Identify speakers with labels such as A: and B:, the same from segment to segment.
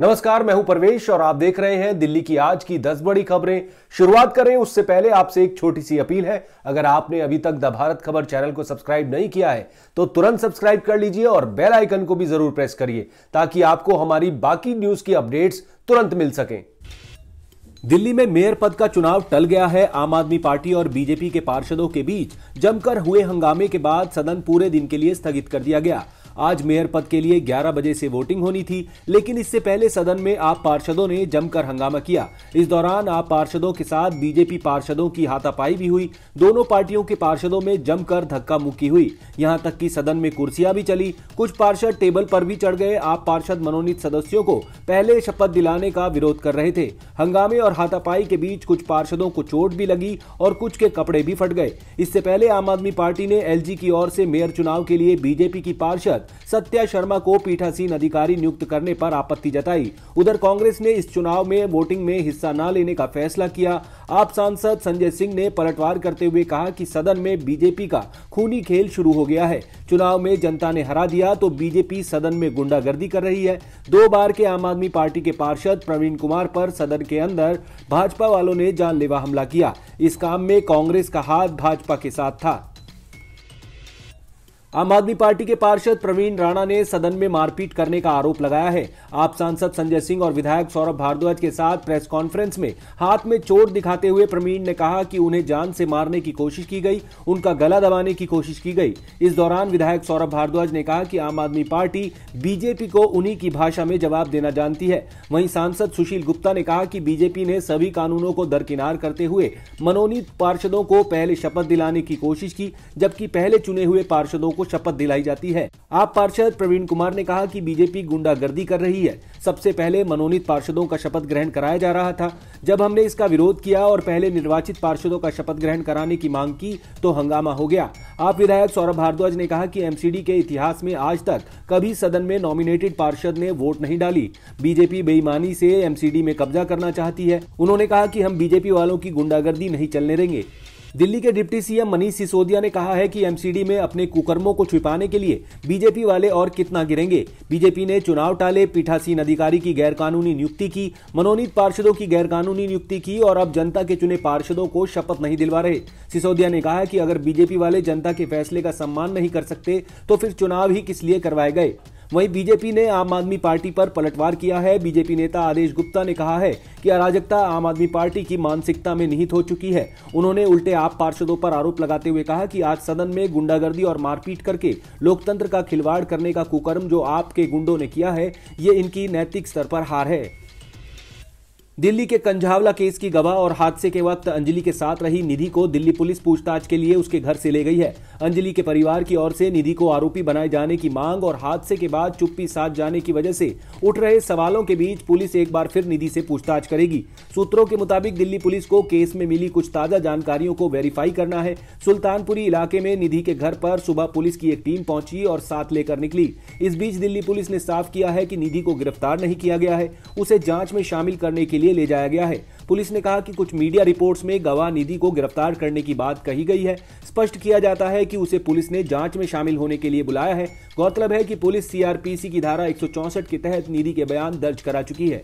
A: नमस्कार, मैं हूं परवेश और आप देख रहे हैं दिल्ली की आज की 10 बड़ी खबरें। शुरुआत करें उससे पहले आपसे एक छोटी सी अपील है। अगर आपने अभी तक द भारत खबर चैनल को सब्सक्राइब नहीं किया है तो तुरंत सब्सक्राइब कर लीजिए और बेल आइकन को भी जरूर प्रेस करिए ताकि आपको हमारी बाकी न्यूज की अपडेट्स तुरंत मिल सकें। दिल्ली में मेयर पद का चुनाव टल गया है। आम आदमी पार्टी और बीजेपी के पार्षदों के बीच जमकर हुए हंगामे के बाद सदन पूरे दिन के लिए स्थगित कर दिया गया। आज मेयर पद के लिए 11 बजे से वोटिंग होनी थी, लेकिन इससे पहले सदन में आप पार्षदों ने जमकर हंगामा किया। इस दौरान आप पार्षदों के साथ बीजेपी पार्षदों की हाथापाई भी हुई। दोनों पार्टियों के पार्षदों में जमकर धक्का मुक्की हुई, यहां तक कि सदन में कुर्सियां भी चली। कुछ पार्षद टेबल पर भी चढ़ गए। आप पार्षद मनोनीत सदस्यों को पहले शपथ दिलाने का विरोध कर रहे थे। हंगामे और हाथापाई के बीच कुछ पार्षदों को चोट भी लगी और कुछ के कपड़े भी फट गए। इससे पहले आम आदमी पार्टी ने एलजी की ओर से मेयर चुनाव के लिए बीजेपी की पार्षद सत्या शर्मा को पीठासीन अधिकारी नियुक्त करने पर आपत्ति जताई। उधर कांग्रेस ने इस चुनाव में वोटिंग में हिस्सा न लेने का फैसला किया। आप सांसद संजय सिंह ने पलटवार करते हुए कहा कि सदन में बीजेपी का खूनी खेल शुरू हो गया है। चुनाव में जनता ने हरा दिया तो बीजेपी सदन में गुंडागर्दी कर रही है। 2 बार के आम आदमी पार्टी के पार्षद प्रवीण कुमार पर सदन के अंदर भाजपा वालों ने जानलेवा हमला किया। इस काम में कांग्रेस का हाथ भाजपा के साथ था। आम आदमी पार्टी के पार्षद प्रवीण राणा ने सदन में मारपीट करने का आरोप लगाया है। आप सांसद संजय सिंह और विधायक सौरभ भारद्वाज के साथ प्रेस कॉन्फ्रेंस में हाथ में चोट दिखाते हुए प्रवीण ने कहा कि उन्हें जान से मारने की कोशिश की गई, उनका गला दबाने की कोशिश की गई। इस दौरान विधायक सौरभ भारद्वाज ने कहा कि आम आदमी पार्टी बीजेपी को उन्हीं की भाषा में जवाब देना जानती है। वहीं सांसद सुशील गुप्ता ने कहा कि बीजेपी ने सभी कानूनों को दरकिनार करते हुए मनोनीत पार्षदों को पहले शपथ दिलाने की कोशिश की, जबकि पहले चुने हुए पार्षदों शपथ दिलाई जाती है। आप पार्षद प्रवीण कुमार ने कहा कि बीजेपी गुंडागर्दी कर रही है। सबसे पहले मनोनीत पार्षदों का शपथ ग्रहण कराया जा रहा था। जब हमने इसका विरोध किया और पहले निर्वाचित पार्षदों का शपथ ग्रहण कराने की मांग की तो हंगामा हो गया। आप विधायक सौरभ भारद्वाज ने कहा कि एमसीडी के इतिहास में आज तक कभी सदन में नॉमिनेटेड पार्षद ने वोट नहीं डाली। बीजेपी बेईमानी से एमसीडी में कब्जा करना चाहती है। उन्होंने कहा कि हम बीजेपी वालों की गुंडागर्दी नहीं चलने देंगे। दिल्ली के डिप्टी सीएम मनीष सिसोदिया ने कहा है कि एमसीडी में अपने कुकर्मों को छिपाने के लिए बीजेपी वाले और कितना गिरेंगे। बीजेपी ने चुनाव टाले, पीठासीन अधिकारी की गैरकानूनी नियुक्ति की, मनोनीत पार्षदों की गैरकानूनी नियुक्ति की और अब जनता के चुने पार्षदों को शपथ नहीं दिलवा रहे। सिसोदिया ने कहा कि अगर बीजेपी वाले जनता के फैसले का सम्मान नहीं कर सकते तो फिर चुनाव ही किस लिए करवाए गए। वहीं बीजेपी ने आम आदमी पार्टी पर पलटवार किया है। बीजेपी नेता आदेश गुप्ता ने कहा है कि अराजकता आम आदमी पार्टी की मानसिकता में निहित हो चुकी है। उन्होंने उल्टे आप पार्षदों पर आरोप लगाते हुए कहा कि आज सदन में गुंडागर्दी और मारपीट करके लोकतंत्र का खिलवाड़ करने का कुकर्म जो आपके गुंडों ने किया है, ये इनकी नैतिक स्तर पर हार है। दिल्ली के कंझावला केस की गवाह और हादसे के वक्त अंजलि के साथ रही निधि को दिल्ली पुलिस पूछताछ के लिए उसके घर से ले गई है। अंजलि के परिवार की ओर से निधि को आरोपी बनाए जाने की मांग और हादसे के बाद चुप्पी साध जाने की वजह से उठ रहे सवालों के बीच पुलिस एक बार फिर निधि से पूछताछ करेगी। सूत्रों के मुताबिक दिल्ली पुलिस को केस में मिली कुछ ताजा जानकारियों को वेरीफाई करना है। सुल्तानपुरी इलाके में निधि के घर पर सुबह पुलिस की एक टीम पहुंची और साथ लेकर निकली। इस बीच दिल्ली पुलिस ने साफ किया है कि निधि को गिरफ्तार नहीं किया गया है, उसे जांच में शामिल करने के लिए ले जाया गया है। पुलिस ने कहा कि कुछ मीडिया रिपोर्ट्स में गवाह निधि को गिरफ्तार करने की बात कही गई है। स्पष्ट किया जाता है कि उसे पुलिस ने जांच में शामिल होने के लिए बुलाया है। गौरतलब है कि पुलिस सीआरपीसी की धारा 164 के तहत निधि के बयान दर्ज करा चुकी है।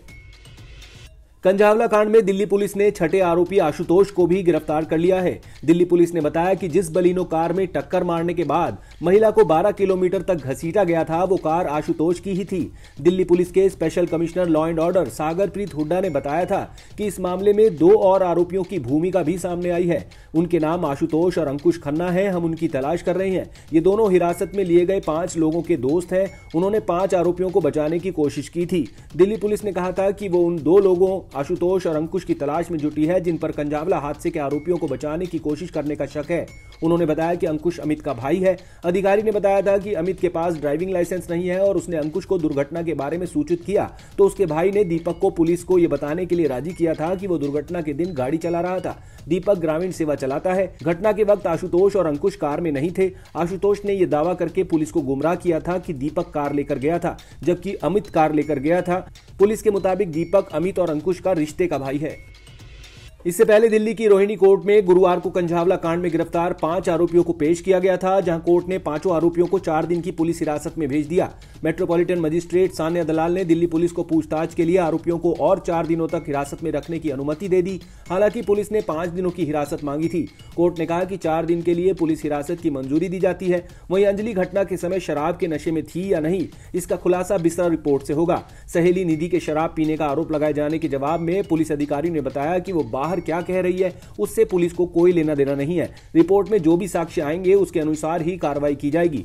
A: कंझावला कांड में दिल्ली पुलिस ने छठे आरोपी आशुतोष को भी गिरफ्तार कर लिया है। दिल्ली पुलिस ने बताया कि जिस बलिनो कार में टक्कर मारने के बाद महिला को 12 किलोमीटर तक घसीटा गया था, वो कार आशुतोष की ही थी। दिल्ली पुलिस के special commissioner law and order Sagarpreet Hooda ने बताया था कि इस मामले में 2 और आरोपियों की भूमिका भी सामने आई है। उनके नाम आशुतोष और अंकुश खन्ना है। हम उनकी तलाश कर रहे हैं। ये दोनों हिरासत में लिए गए 5 लोगों के दोस्त हैं। उन्होंने 5 आरोपियों को बचाने की कोशिश की थी। दिल्ली पुलिस ने कहा था कि वो उन 2 लोगों आशुतोष और अंकुश की तलाश में जुटी है जिन पर कंझावला हादसे के आरोपियों को बचाने की कोशिश करने का शक है। उन्होंने बताया कि अंकुश अमित का भाई है। अधिकारी ने बताया था कि अमित के पास ड्राइविंग लाइसेंस नहीं है और उसने अंकुश को दुर्घटना के बारे में सूचित किया तो उसके भाई ने दीपक को पुलिस को यह बताने के लिए राजी किया था कि वो दुर्घटना के दिन गाड़ी चला रहा था। दीपक ग्रामीण सेवा चलाता है। घटना के वक्त आशुतोष और अंकुश कार में नहीं थे। आशुतोष ने यह दावा करके पुलिस को गुमराह किया था कि दीपक कार लेकर गया था, जबकि अमित कार लेकर गया था। पुलिस के मुताबिक दीपक अमित और अंकुश का रिश्ते का भाई है। इससे पहले दिल्ली की रोहिणी कोर्ट में गुरुवार को कंझावला कांड में गिरफ्तार 5 आरोपियों को पेश किया गया था, जहां कोर्ट ने 5 आरोपियों को 4 दिन की पुलिस हिरासत में भेज दिया। मेट्रोपॉलिटन मजिस्ट्रेट सान्या दलाल ने दिल्ली पुलिस को पूछताछ के लिए आरोपियों को और 4 दिनों तक हिरासत में रखने की अनुमति दे दी। हालांकि पुलिस ने 5 दिनों की हिरासत मांगी थी। कोर्ट ने कहा कि 4 दिन के लिए पुलिस हिरासत की मंजूरी दी जाती है। वहीं अंजलि घटना के समय शराब के नशे में थी या नहीं, इसका खुलासा बिस्तरा रिपोर्ट से होगा। सहेली निधि के शराब पीने का आरोप लगाए जाने के जवाब में पुलिस अधिकारी ने बताया कि वो बाहर क्या कह रही है उससे पुलिस को कोई लेना देना नहीं है। रिपोर्ट में जो भी साक्ष्य आएंगे उसके अनुसार ही कार्रवाई की जाएगी।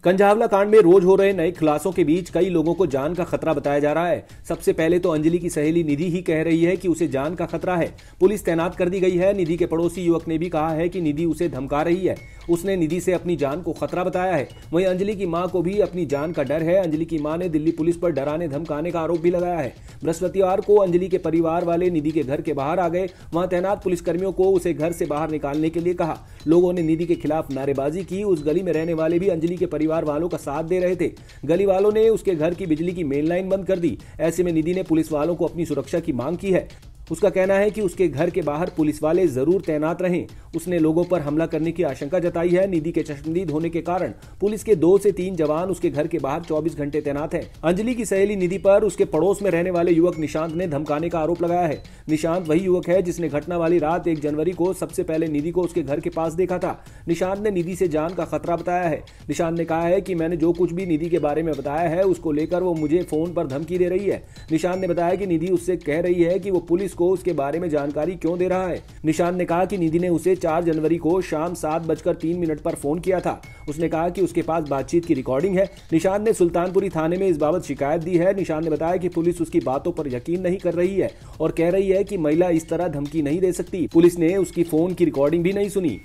A: कंझावला कांड में रोज हो रहे नए खुलासों के बीच कई लोगों को जान का खतरा बताया जा रहा है। सबसे पहले तो अंजलि की सहेली निधि ही कह रही है कि उसे जान का खतरा है। पुलिस तैनात कर दी गई है। निधि के पड़ोसी युवक ने भी कहा है कि निधि उसे धमका रही है। उसने निधि से अपनी जान को खतरा बताया है। वहीं अंजलि की मां को भी अपनी जान का डर है। अंजलि की मां ने दिल्ली पुलिस पर डराने धमकाने का आरोप भी लगाया है। बृहस्पतिवार को अंजलि के परिवार वाले निधि के घर के बाहर आ गए। वहां तैनात पुलिसकर्मियों को उसे घर से बाहर निकालने के लिए कहा। लोगों ने निधि के खिलाफ नारेबाजी की। उस गली में रहने वाले भी अंजलि के परिवार वालों का साथ दे रहे थे। गली वालों ने उसके घर की बिजली की मेन लाइन बंद कर दी। ऐसे में निधि ने पुलिस वालों को अपनी सुरक्षा की मांग की है। उसका कहना है कि उसके घर के बाहर पुलिस वाले जरूर तैनात रहें। उसने लोगों पर हमला करने की आशंका जताई है। निधि के चश्मदीद होने के कारण पुलिस के 2 से 3 जवान उसके घर के बाहर 24 घंटे तैनात हैं। अंजलि की सहेली निधि पर उसके पड़ोस में रहने वाले युवक निशांत ने धमकाने का आरोप लगाया है। निशांत वही युवक है जिसने घटना वाली रात 1 जनवरी को सबसे पहले निधि को उसके घर के पास देखा था। निशांत ने निधि से जान का खतरा बताया है। निशांत ने कहा है कि मैंने जो कुछ भी निधि के बारे में बताया है उसको लेकर वो मुझे फोन पर धमकी दे रही है। निशांत ने बताया कि निधि उससे कह रही है कि वो पुलिस को उसके बारे में जानकारी क्यों दे रहा है। निशांत ने कहा कि निधि ने उसे 4 जनवरी को शाम 7:03 पर फोन किया था। उसने कहा कि उसके पास बातचीत की रिकॉर्डिंग है। निशांत ने सुल्तानपुरी थाने में इस बाबत शिकायत दी है। निशांत ने बताया कि पुलिस उसकी बातों पर यकीन नहीं कर रही है और कह रही है कि महिला इस तरह धमकी नहीं दे सकती। पुलिस ने उसकी फोन की रिकॉर्डिंग भी नहीं सुनी।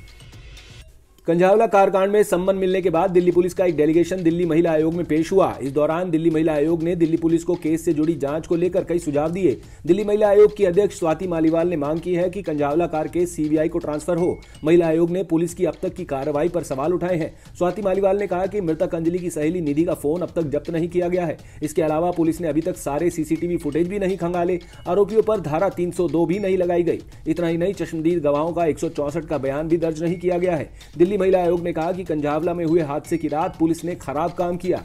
A: कंझावला कारकांड में सम्मन मिलने के बाद दिल्ली पुलिस का एक डेलीगेशन दिल्ली महिला आयोग में पेश हुआ। इस दौरान दिल्ली महिला आयोग ने दिल्ली पुलिस को केस से जुड़ी जांच को लेकर कई सुझाव दिए। दिल्ली महिला आयोग की अध्यक्ष स्वाति मालीवाल ने मांग की है कि कंझावला कार केस सीबीआई को ट्रांसफर हो। महिला आयोग ने पुलिस की अब तक की कार्रवाई पर सवाल उठाए हैं। स्वाति मालीवाल ने कहा कि मृतक अंजलि की सहेली निधि का फोन अब तक जब्त नहीं किया गया है। इसके अलावा पुलिस ने अभी तक सारे सीसीटीवी फुटेज भी नहीं खंगाले। आरोपियों पर धारा 302 भी नहीं लगाई गई। इतना ही नहीं, चश्मदीद गवाहों का 164 का बयान भी दर्ज नहीं किया गया है। दिल्ली महिला आयोग ने कहा कि कंझावला में हुए हादसे की रात पुलिस ने खराब काम किया।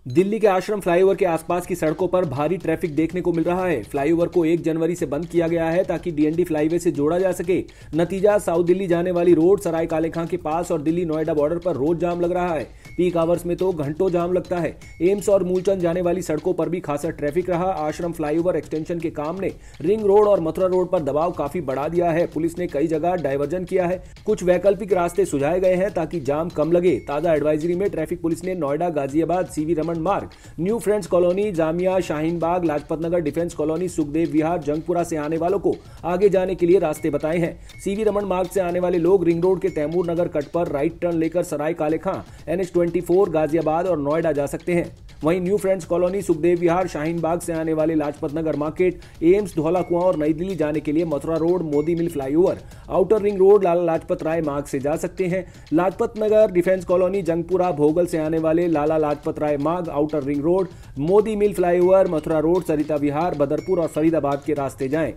A: दिल्ली के आश्रम फ्लाईओवर के आसपास की सड़कों पर भारी ट्रैफिक देखने को मिल रहा है। फ्लाईओवर को 1 जनवरी से बंद किया गया है ताकि डीएनडी फ्लाईवे से जोड़ा जा सके। नतीजा, साउथ दिल्ली जाने वाली रोड सराय काले खां के पास और दिल्ली नोएडा बॉर्डर पर रोज जाम लग रहा है। पीक आवर्स में तो घंटों जाम लगता है। एम्स और मूलचंद जाने वाली सड़कों पर भी खासा ट्रैफिक रहा। आश्रम फ्लाईओवर एक्सटेंशन के काम ने रिंग रोड और मथुरा रोड पर दबाव काफी बढ़ा दिया है। पुलिस ने कई जगह डायवर्जन किया है। कुछ वैकल्पिक रास्ते सुझाए गए हैं ताकि जाम कम लगे। ताजा एडवाइजरी में ट्रैफिक पुलिस ने Noida, Ghaziabad, C V Raman Marg, new friends colony, Jamia, Shaheen Bagh, Lajpat Nagar, defence colony, Sukhdev Vihar, Jangpura से आने वालों को आगे जाने के लिए रास्ते बताए हैं। सीवी रमन मार्ग से आने वाले लोग रिंग रोड के तैमूर नगर कट पर राइट टर्न लेकर सराय काले खां, NH24, गाजियाबाद और नोएडा जा सकते हैं। वहीं न्यू फ्रेंड्स कॉलोनी, सुखदेव विहार, शाहीन बाग से आने वाले लाजपत नगर मार्केट, एम्स, धौला कुआं और नई दिल्ली जाने के लिए मथुरा रोड, मोदी मिल flyover, outer ring road, Lala Lajpat Rai मार्ग से जा सकते हैं। लाजपत नगर, डिफेंस कॉलोनी, जंगपुरा, भोगल से आने वाले लाला लाजपत राय मार्ग, आउटर रिंग रोड, मोदी मिल फ्लाईओवर, मथुरा रोड, सरिता विहार, बदरपुर और फरीदाबाद के रास्ते जाएं।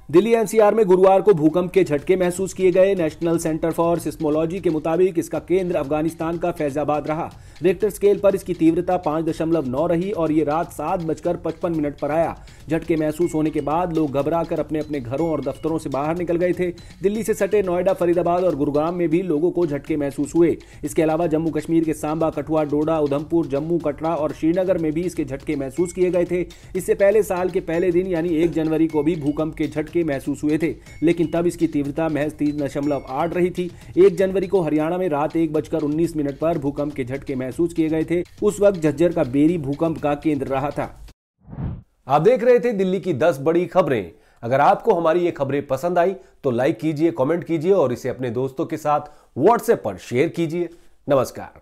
A: दिल्ली एनसीआर में गुरुवार को भूकंप के झटके महसूस किए गए। नेशनल सेंटर फॉर सिस्मोलॉजी के मुताबिक इसका केंद्र अफगानिस्तान का फैजाबाद रहा। रिक्टर स्केल पर इसकी तीव्रता 5.9 रही और ये रात 7:55 पर आया। झटके महसूस होने के बाद लोग घबराकर अपने अपने घरों और दफ्तरों से बाहर निकल गए थे। दिल्ली से सटे नोएडा, फरीदाबाद और गुरुग्राम में भी लोगों को झटके महसूस हुए। इसके अलावा जम्मू कश्मीर के सांबा, कठुआ, डोडा, उधमपुर, जम्मू, कटरा और श्रीनगर में भी इसके झटके महसूस किए गए थे। इससे पहले साल के पहले दिन यानी 1 जनवरी को भी भूकंप के झटके महसूस हुए थे, लेकिन तब इसकी तीव्रता महज 3.8 रही थी। 1 जनवरी को हरियाणा में रात 1:19 पर भूकंप के झटके महसूस किए गए थे। उस वक्त झज्जर का बेरी भूकंप का केंद्र रहा था। आप देख रहे थे दिल्ली की 10 बड़ी खबरें। अगर आपको हमारी ये खबरें पसंद आई तो लाइक कीजिए, कमेंट कीजिए और इसे अपने दोस्तों के साथ व्हाट्सएप पर शेयर कीजिए। नमस्कार।